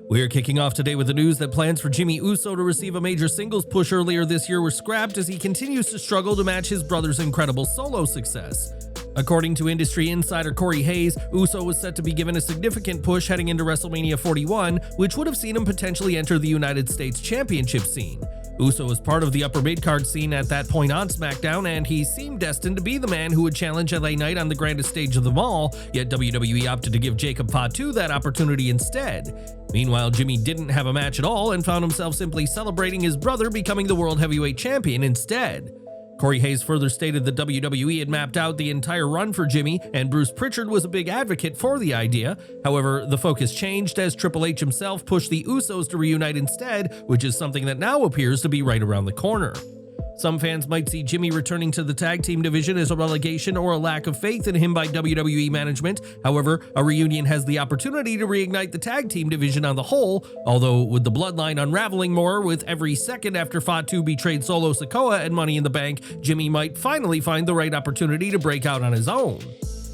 We're kicking off today with the news that plans for Jimmy Uso to receive a major singles push earlier this year were scrapped as he continues to struggle to match his brother's incredible solo success. According to industry insider Corey Hayes, Uso was set to be given a significant push heading into WrestleMania 41, which would have seen him potentially enter the United States Championship scene. Uso was part of the upper mid-card scene at that point on Smackdown, and he seemed destined to be the man who would challenge LA Knight on the grandest stage of them all, yet WWE opted to give Jacob Fatu that opportunity instead. Meanwhile, Jimmy didn't have a match at all and found himself simply celebrating his brother becoming the World Heavyweight Champion instead. Corey Hayes further stated that WWE had mapped out the entire run for Jimmy, and Bruce Pritchard was a big advocate for the idea. However, the focus changed as Triple H himself pushed the Usos to reunite instead, which is something that now appears to be right around the corner. Some fans might see Jimmy returning to the tag team division as a relegation or a lack of faith in him by WWE management. However, a reunion has the opportunity to reignite the tag team division on the whole, although with the bloodline unraveling more with every second after Fatu betrayed Solo Sikoa and Money in the Bank, Jimmy might finally find the right opportunity to break out on his own.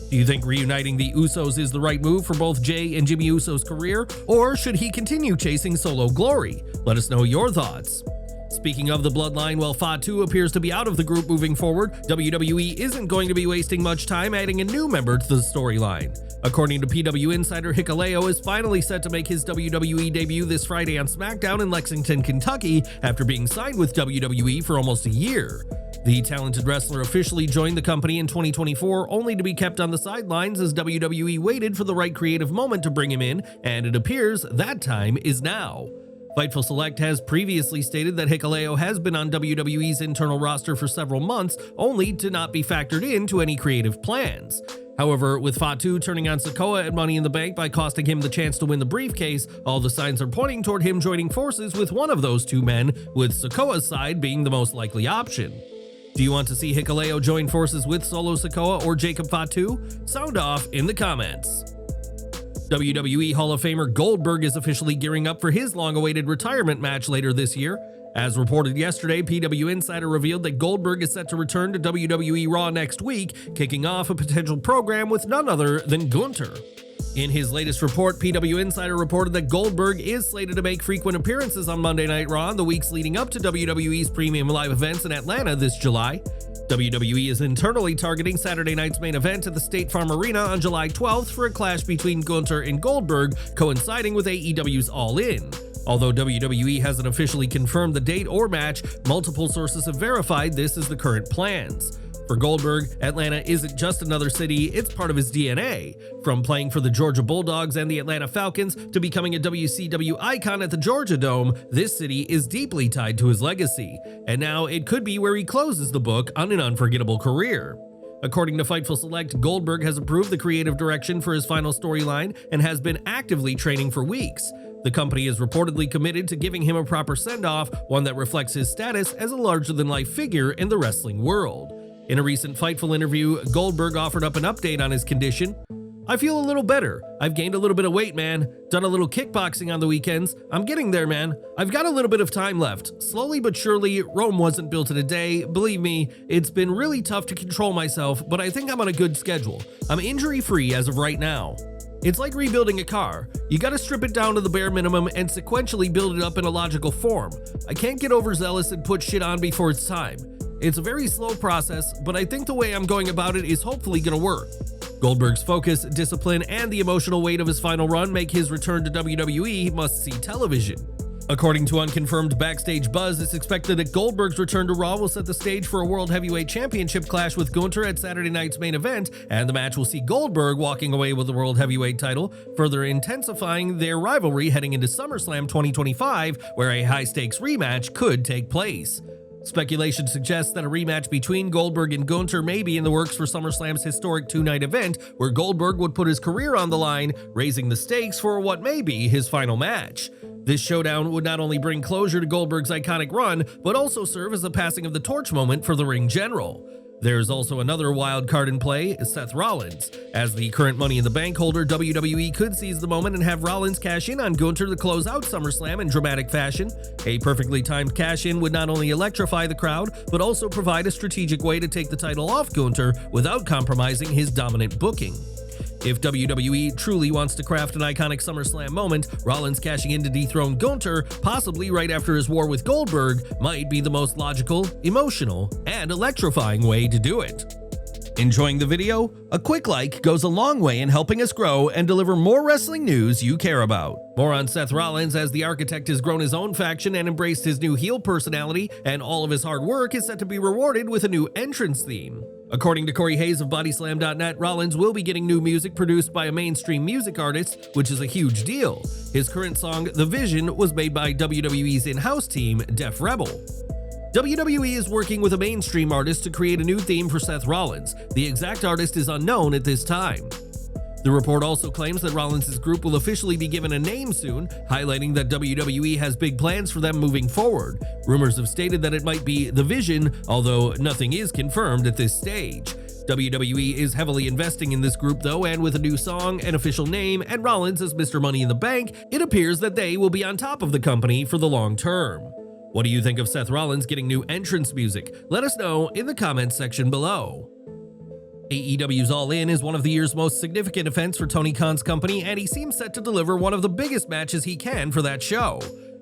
Do you think reuniting the Usos is the right move for both Jay and Jimmy Uso's career, or should he continue chasing solo glory? Let us know your thoughts. Speaking of the bloodline, while Fatu appears to be out of the group moving forward, WWE isn't going to be wasting much time adding a new member to the storyline. According to PW Insider, Hikuleo is finally set to make his WWE debut this Friday on Smackdown in Lexington, Kentucky, after being signed with WWE for almost a year. The talented wrestler officially joined the company in 2024, only to be kept on the sidelines as WWE waited for the right creative moment to bring him in, and it appears that time is now. Fightful Select has previously stated that Hikuleo has been on WWE's internal roster for several months, only to not be factored into any creative plans. However, with Fatu turning on Sikoa at Money in the Bank by costing him the chance to win the briefcase, all the signs are pointing toward him joining forces with one of those two men, with Sikoa's side being the most likely option. Do you want to see Hikuleo join forces with Solo Sikoa or Jacob Fatu? Sound off in the comments. WWE Hall of Famer Goldberg is officially gearing up for his long-awaited retirement match later this year. As reported yesterday, PW Insider revealed that Goldberg is set to return to WWE Raw next week, kicking off a potential program with none other than Gunther. In his latest report, PW Insider reported that Goldberg is slated to make frequent appearances on Monday Night Raw in the weeks leading up to WWE's premium live events in Atlanta this July. WWE is internally targeting Saturday night's main event at the State Farm Arena on July 12th for a clash between Gunther and Goldberg, coinciding with AEW's All In. Although WWE hasn't officially confirmed the date or match, multiple sources have verified this is the current plans. For Goldberg, Atlanta isn't just another city, it's part of his DNA. From playing for the Georgia Bulldogs and the Atlanta Falcons to becoming a WCW icon at the Georgia Dome, this city is deeply tied to his legacy. And now it could be where he closes the book on an unforgettable career. According to Fightful Select, Goldberg has approved the creative direction for his final storyline and has been actively training for weeks. The company is reportedly committed to giving him a proper send-off, one that reflects his status as a larger-than-life figure in the wrestling world. In a recent Fightful interview, Goldberg offered up an update on his condition. "I feel a little better. I've gained a little bit of weight, man. Done a little kickboxing on the weekends. I'm getting there, man. I've got a little bit of time left. Slowly but surely, Rome wasn't built in a day. Believe me, it's been really tough to control myself, but I think I'm on a good schedule. I'm injury-free as of right now. It's like rebuilding a car. You gotta strip it down to the bare minimum and sequentially build it up in a logical form. I can't get overzealous and put shit on before it's time. It's a very slow process, but I think the way I'm going about it is hopefully gonna work." Goldberg's focus, discipline, and the emotional weight of his final run make his return to WWE must-see television. According to unconfirmed backstage buzz, it's expected that Goldberg's return to Raw will set the stage for a World Heavyweight Championship clash with Gunther at Saturday night's main event, and the match will see Goldberg walking away with the World Heavyweight title, further intensifying their rivalry heading into SummerSlam 2025, where a high-stakes rematch could take place. Speculation suggests that a rematch between Goldberg and Gunther may be in the works for SummerSlam's historic two-night event, where Goldberg would put his career on the line, raising the stakes for what may be his final match. This showdown would not only bring closure to Goldberg's iconic run, but also serve as a passing of the torch moment for the ring general. There's also another wild card in play, Seth Rollins. As the current Money in the Bank holder, WWE could seize the moment and have Rollins cash in on Gunther to close out SummerSlam in dramatic fashion. A perfectly timed cash-in would not only electrify the crowd, but also provide a strategic way to take the title off Gunther without compromising his dominant booking. If WWE truly wants to craft an iconic SummerSlam moment, Rollins cashing in to dethrone Gunther, possibly right after his war with Goldberg, might be the most logical, emotional, and electrifying way to do it. Enjoying the video? A quick like goes a long way in helping us grow and deliver more wrestling news you care about. More on Seth Rollins, as the Architect has grown his own faction and embraced his new heel personality, and all of his hard work is set to be rewarded with a new entrance theme. According to Corey Hayes of Bodyslam.net, Rollins will be getting new music produced by a mainstream music artist, which is a huge deal. His current song, The Vision, was made by WWE's in-house team, Def Rebel. WWE is working with a mainstream artist to create a new theme for Seth Rollins. The exact artist is unknown at this time. The report also claims that Rollins' group will officially be given a name soon, highlighting that WWE has big plans for them moving forward. Rumors have stated that it might be The Vision, although nothing is confirmed at this stage. WWE is heavily investing in this group though, and with a new song, an official name, and Rollins as Mr. Money in the Bank, it appears that they will be on top of the company for the long term. What do you think of Seth Rollins getting new entrance music? Let us know in the comments section below. AEW's All In is one of the year's most significant events for Tony Khan's company, and he seems set to deliver one of the biggest matches he can for that show.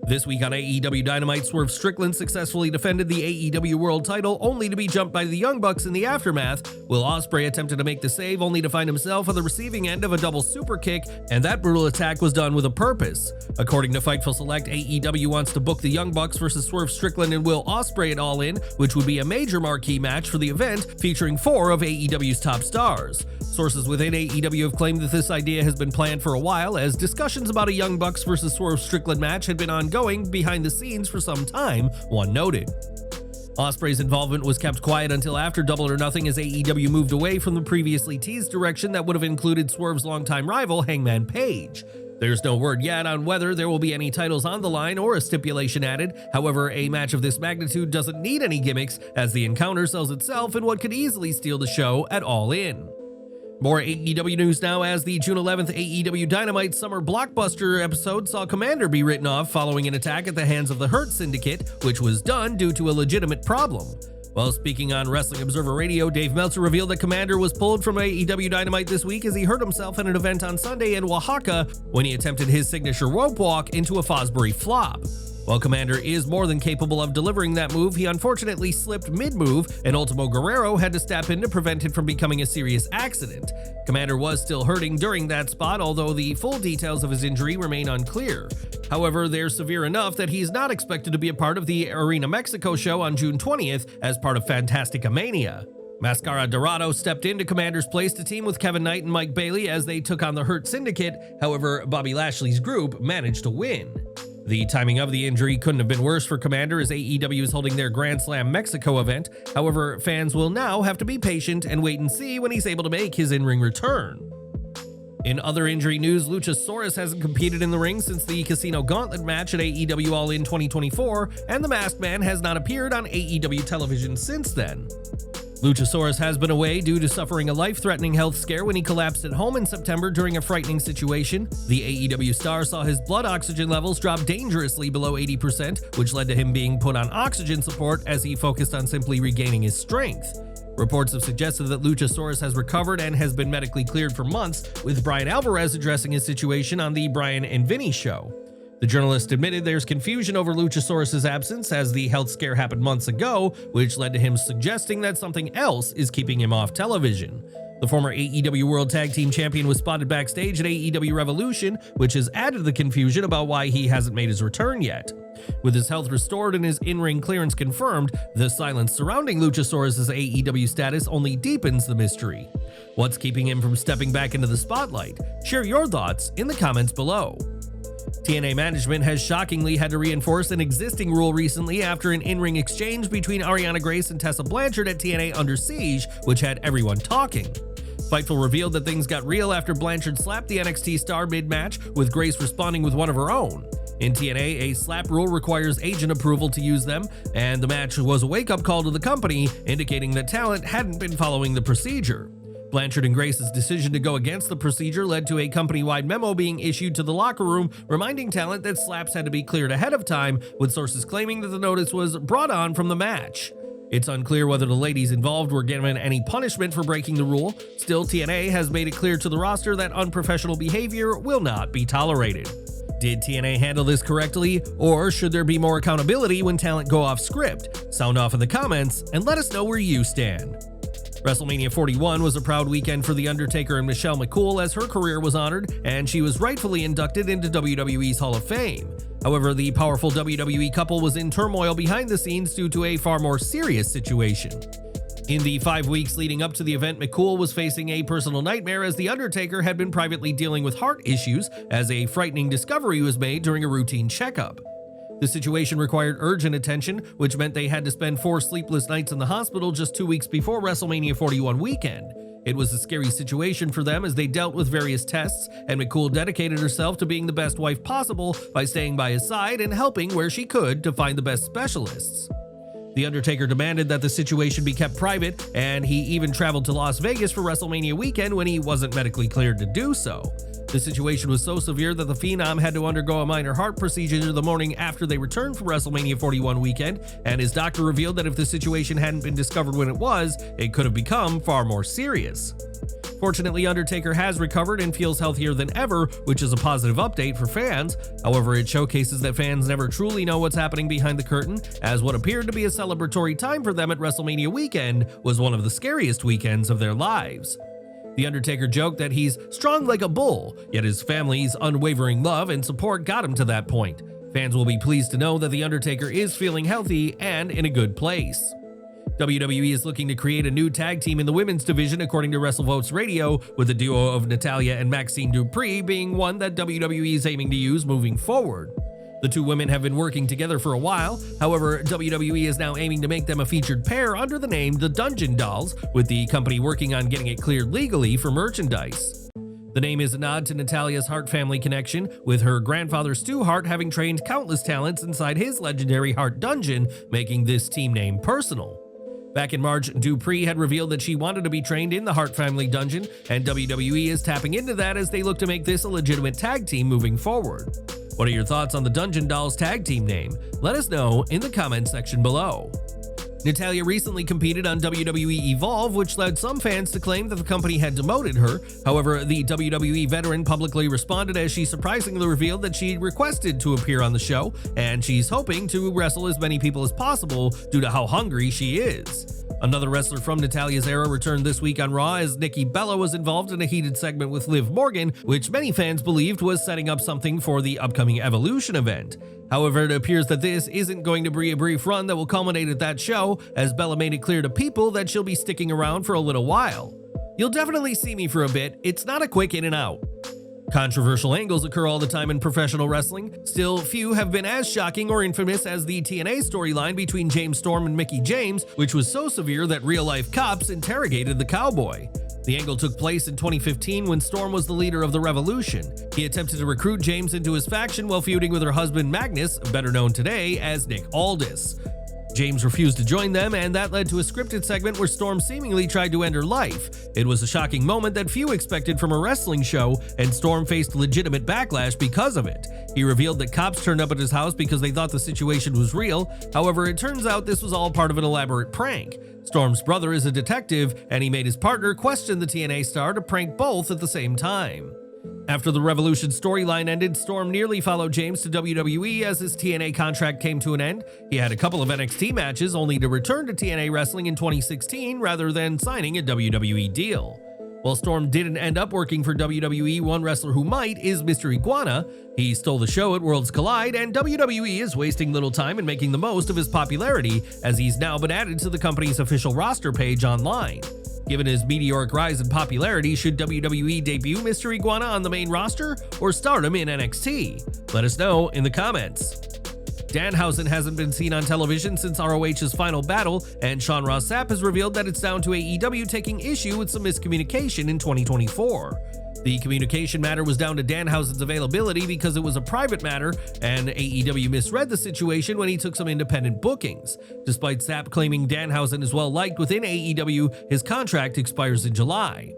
This week on AEW Dynamite, Swerve Strickland successfully defended the AEW World title, only to be jumped by the Young Bucks in the aftermath. Will Ospreay attempted to make the save, only to find himself on the receiving end of a double super kick, and that brutal attack was done with a purpose. According to Fightful Select, AEW wants to book the Young Bucks versus Swerve Strickland and Will Ospreay at All In, which would be a major marquee match for the event, featuring 4 of AEW's top stars. Sources within AEW have claimed that this idea has been planned for a while, as discussions about a Young Bucks versus Swerve Strickland match had been ongoing behind the scenes for some time, one noted. Ospreay's involvement was kept quiet until after Double or Nothing, as AEW moved away from the previously teased direction that would have included Swerve's longtime rival, Hangman Page. There's no word yet on whether there will be any titles on the line or a stipulation added. However, a match of this magnitude doesn't need any gimmicks, as the encounter sells itself in what could easily steal the show at All In. More AEW news now, as the June 11th AEW Dynamite Summer Blockbuster episode saw Komander be written off following an attack at the hands of the Hurt Syndicate, which was done due to a legitimate problem. While speaking on Wrestling Observer Radio, Dave Meltzer revealed that Komander was pulled from AEW Dynamite this week as he hurt himself at an event on Sunday in Oaxaca when he attempted his signature rope walk into a Fosbury flop. While Komander is more than capable of delivering that move, he unfortunately slipped mid-move, and Ultimo Guerrero had to step in to prevent it from becoming a serious accident. Komander was still hurting during that spot, although the full details of his injury remain unclear. However, they're severe enough that he's not expected to be a part of the Arena Mexico show on June 20th as part of Fantastica Mania. Mascara Dorado stepped into Komander's place to team with Kevin Knight and Mike Bailey as they took on the Hurt Syndicate. However, Bobby Lashley's group managed to win. The timing of the injury couldn't have been worse for Komander, as AEW is holding their Grand Slam Mexico event. However, fans will now have to be patient and wait and see when he's able to make his in-ring return. In other injury news, Luchasaurus hasn't competed in the ring since the Casino Gauntlet match at AEW All In 2024, and the Masked Man has not appeared on AEW television since then. Luchasaurus has been away due to suffering a life-threatening health scare when he collapsed at home in September during a frightening situation. The AEW star saw his blood oxygen levels drop dangerously below 80%, which led to him being put on oxygen support as he focused on simply regaining his strength. Reports have suggested that Luchasaurus has recovered and has been medically cleared for months, with Brian Alvarez addressing his situation on the Brian and Vinny show. The journalist admitted there's confusion over Luchasaurus' absence, as the health scare happened months ago, which led to him suggesting that something else is keeping him off television. The former AEW World Tag Team Champion was spotted backstage at AEW Revolution, which has added to the confusion about why he hasn't made his return yet. With his health restored and his in-ring clearance confirmed, the silence surrounding Luchasaurus' AEW status only deepens the mystery. What's keeping him from stepping back into the spotlight? Share your thoughts in the comments below. TNA management has shockingly had to reinforce an existing rule recently after an in-ring exchange between Arianna Grace and Tessa Blanchard at TNA Under Siege, which had everyone talking. Fightful revealed that things got real after Blanchard slapped the NXT star mid-match, with Grace responding with one of her own. In TNA, a slap rule requires agent approval to use them, and the match was a wake-up call to the company, indicating that talent hadn't been following the procedure. Blanchard and Grace's decision to go against the procedure led to a company-wide memo being issued to the locker room, reminding talent that slaps had to be cleared ahead of time, with sources claiming that the notice was brought on from the match. It's unclear whether the ladies involved were given any punishment for breaking the rule. Still, TNA has made it clear to the roster that unprofessional behavior will not be tolerated. Did TNA handle this correctly, or should there be more accountability when talent go off script? Sound off in the comments and let us know where you stand. WrestleMania 41 was a proud weekend for The Undertaker and Michelle McCool as her career was honored and she was rightfully inducted into WWE's Hall of Fame. However, the powerful WWE couple was in turmoil behind the scenes due to a far more serious situation. In the 5 weeks leading up to the event, McCool was facing a personal nightmare as The Undertaker had been privately dealing with heart issues as a frightening discovery was made during a routine checkup. The situation required urgent attention, which meant they had to spend 4 sleepless nights in the hospital just 2 weeks before WrestleMania 41 weekend. It was a scary situation for them as they dealt with various tests, and McCool dedicated herself to being the best wife possible by staying by his side and helping where she could to find the best specialists. The Undertaker demanded that the situation be kept private, and he even traveled to Las Vegas for WrestleMania weekend when he wasn't medically cleared to do so. The situation was so severe that the Phenom had to undergo a minor heart procedure the morning after they returned from WrestleMania 41 weekend, and his doctor revealed that if the situation hadn't been discovered when it could have become far more serious. Fortunately, Undertaker has recovered and feels healthier than ever, which is a positive update for fans. However, it showcases that fans never truly know what's happening behind the curtain, as what appeared to be a celebratory time for them at WrestleMania weekend was one of the scariest weekends of their lives. The Undertaker joked that he's strong like a bull, yet his family's unwavering love and support got him to that point. Fans will be pleased to know that The Undertaker is feeling healthy and in a good place. WWE is looking to create a new tag team in the women's division according to WrestleVotes Radio, with the duo of Natalya and Maxine Dupree being one that WWE is aiming to use moving forward. The two women have been working together for a while, however, WWE is now aiming to make them a featured pair under the name The Dungeon Dolls, with the company working on getting it cleared legally for merchandise. The name is a nod to Natalya's Hart family connection, with her grandfather Stu Hart having trained countless talents inside his legendary Hart Dungeon, making this team name personal. Back in March, Dupree had revealed that she wanted to be trained in the Hart family dungeon, and WWE is tapping into that as they look to make this a legitimate tag team moving forward. What are your thoughts on the Dungeon Dolls tag team name? Let us know in the comments section below. Natalya recently competed on WWE Evolve, which led some fans to claim that the company had demoted her. However, the WWE veteran publicly responded as she surprisingly revealed that she requested to appear on the show, and she's hoping to wrestle as many people as possible due to how hungry she is. Another wrestler from Natalya's era returned this week on Raw as Nikki Bella was involved in a heated segment with Liv Morgan, which many fans believed was setting up something for the upcoming Evolution event. However, it appears that this isn't going to be a brief run that will culminate at that show, as Bella made it clear to people that she'll be sticking around for a little while. You'll definitely see me for a bit, it's not a quick in and out. Controversial angles occur all the time in professional wrestling. Still, few have been as shocking or infamous as the TNA storyline between James Storm and Mickie James, which was so severe that real-life cops interrogated the cowboy. The angle took place in 2015 when Storm was the leader of the Revolution. He attempted to recruit James into his faction while feuding with her husband Magnus, better known today as Nick Aldis. James refused to join them, and that led to a scripted segment where Storm seemingly tried to end her life. It was a shocking moment that few expected from a wrestling show, and Storm faced legitimate backlash because of it. He revealed that cops turned up at his house because they thought the situation was real. However, it turns out this was all part of an elaborate prank. Storm's brother is a detective, and he made his partner question the TNA star to prank both at the same time. After the Revolution storyline ended, Storm nearly followed James to WWE as his TNA contract came to an end. He had a couple of NXT matches only to return to TNA wrestling in 2016 rather than signing a WWE deal. While Storm didn't end up working for WWE, one wrestler who might is Mr. Iguana. He stole the show at Worlds Collide, and WWE is wasting little time in making the most of his popularity as he's now been added to the company's official roster page online. Given his meteoric rise in popularity, should WWE debut Mr. Iguana on the main roster or start him in NXT? Let us know in the comments. Danhausen hasn't been seen on television since ROH's Final Battle, and Sean Ross Sapp has revealed that it's down to AEW taking issue with some miscommunication in 2024. The communication matter was down to Danhausen's availability because it was a private matter, and AEW misread the situation when he took some independent bookings. Despite Sapp claiming Danhausen is well liked within AEW, his contract expires in July.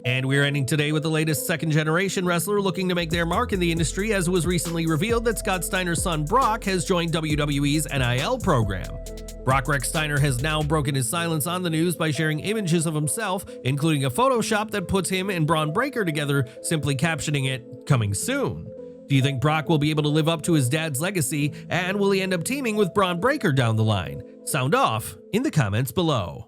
And we're ending today with the latest second-generation wrestler looking to make their mark in the industry, as it was recently revealed that Scott Steiner's son Brock has joined WWE's NIL program. Brock Rex Steiner has now broken his silence on the news by sharing images of himself, including a Photoshop that puts him and Braun Breaker together, simply captioning it, "Coming soon." Do you think Brock will be able to live up to his dad's legacy, and will he end up teaming with Braun Breaker down the line? Sound off in the comments below.